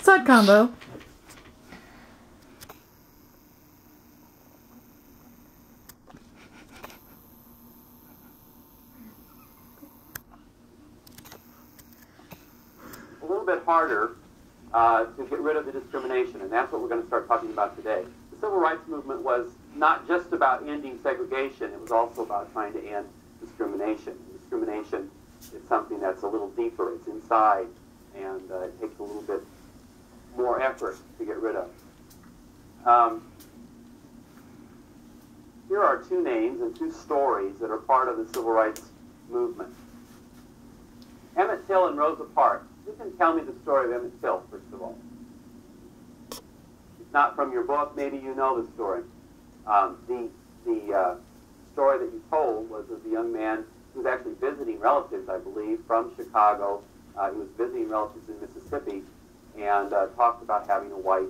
Side combo. A little bit harder to get rid of the discrimination, and that's what we're going to start talking about today. The civil rights movement was not just about ending segregation, it was also about trying to end discrimination. And discrimination is something that's a little deeper, it's inside, and it takes a little bit more effort to get rid of. Here are two names and two stories that are part of the civil rights movement. Emmett Till and Rosa Parks. Who can tell me the story of Emmett Till, first of all? It's not from your book, maybe you know the story. The story that you told was of the young man who was actually visiting relatives, I believe, from Chicago. He was visiting relatives in Mississippi and talked about having a white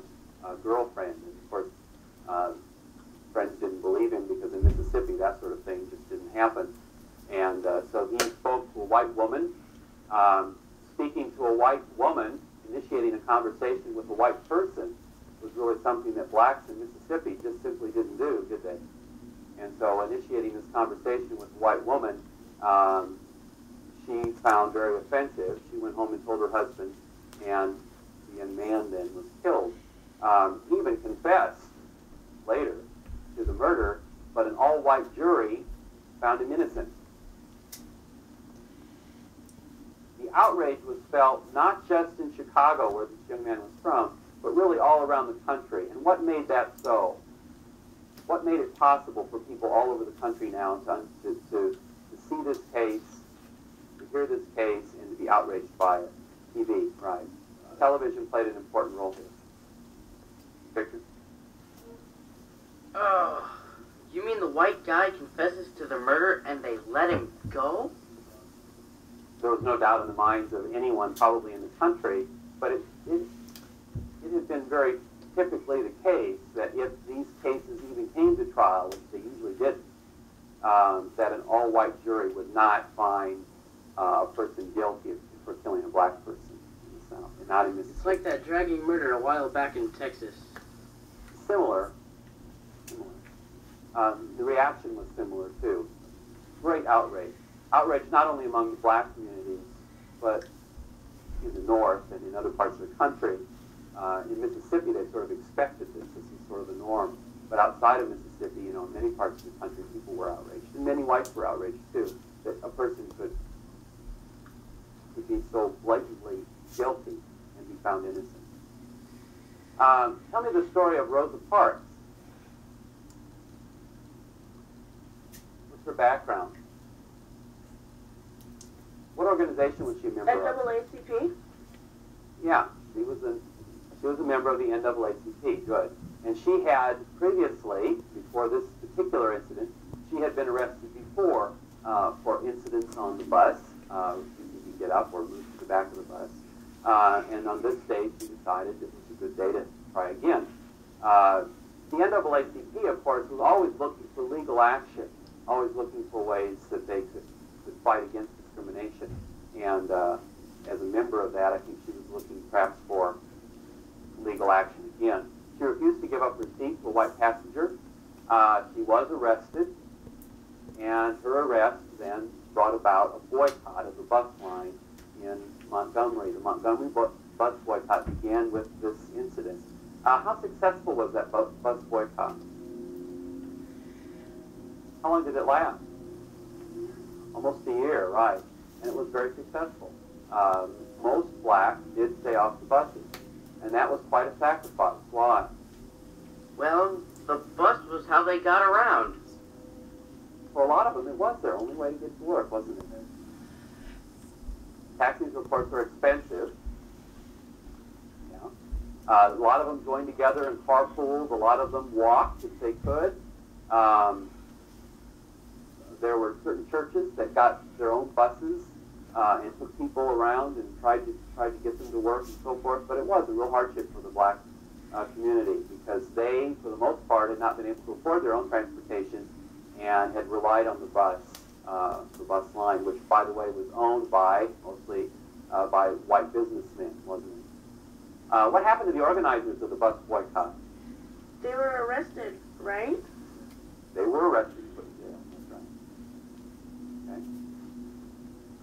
girlfriend. And of course, friends didn't believe him because in Mississippi that sort of thing just didn't happen. And so he spoke to a white woman. Speaking to a white woman, initiating a conversation with a white person was really something that blacks in Mississippi just simply didn't do, did they? And so initiating this conversation with a white woman, she found very offensive. She went home and told her husband, and the young man then was killed. He even confessed later to the murder, but an all-white jury found him innocent. The outrage was felt not just in Chicago, where this young man was from, but really all around the country. And what made that so? What made it possible for people all over the country now to see this case, to hear this case, and to be outraged by it? TV, right. Television played an important role here. Victor? Oh, you mean the white guy confesses to the murder and they let him go? There was no doubt in the minds of anyone probably in the country, but it has been very typically the case that if these cases even came to trial, which they usually didn't, that an all-white jury would not find a person guilty for killing a black person in the South, and not in Mississippi. It's like that dragging murder a while back in Texas. Similar. The reaction was similar, too. Great outrage. Outrage not only among the black communities, but in the North and in other parts of the country. In Mississippi, they sort of expected this. This is sort of the norm. But outside of Mississippi, you know, in many parts of the country, people were outraged. And many whites were outraged, too, that a person could be so blatantly guilty and be found innocent. Tell me the story of Rosa Parks. What's her background? What organization was she a member of? NAACP? Yeah, she was a member of the NAACP, good. And she had previously, before this particular incident, she had been arrested before for incidents on the bus. You could get up or move to the back of the bus. And on this day, she decided it was a good day to try again. The NAACP, of course, was always looking for legal action, always looking for ways that they could fight against discrimination. And as a member of that, I think she was looking perhaps for legal action again. She refused to give up her seat to a white passenger. She was arrested, and her arrest then brought about a boycott of the bus line in Montgomery. The Montgomery bus boycott began with this incident. How successful was that bus boycott? How long did it last? Almost a year, right. And it was very successful. Most blacks did stay off the buses, and that was quite a sacrifice. Why? Well, the bus was how they got around. For a lot of them, it was their only way to get to work, wasn't it? Taxis, of course, are expensive. Yeah. A lot of them joined together in carpools. A lot of them walked if they could. There were certain churches that got their own buses and took people around and tried to get them to work and so forth. But it was a real hardship for the black community because they, for the most part, had not been able to afford their own transportation and had relied on the bus line, which, by the way, was owned by mostly by white businessmen, wasn't it? What happened to the organizers of the bus boycott? They were arrested, right? They were arrested and put in jail. That's right. Okay.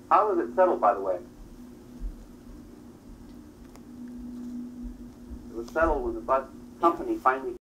How was it settled, by the way? It was settled when the bus company finally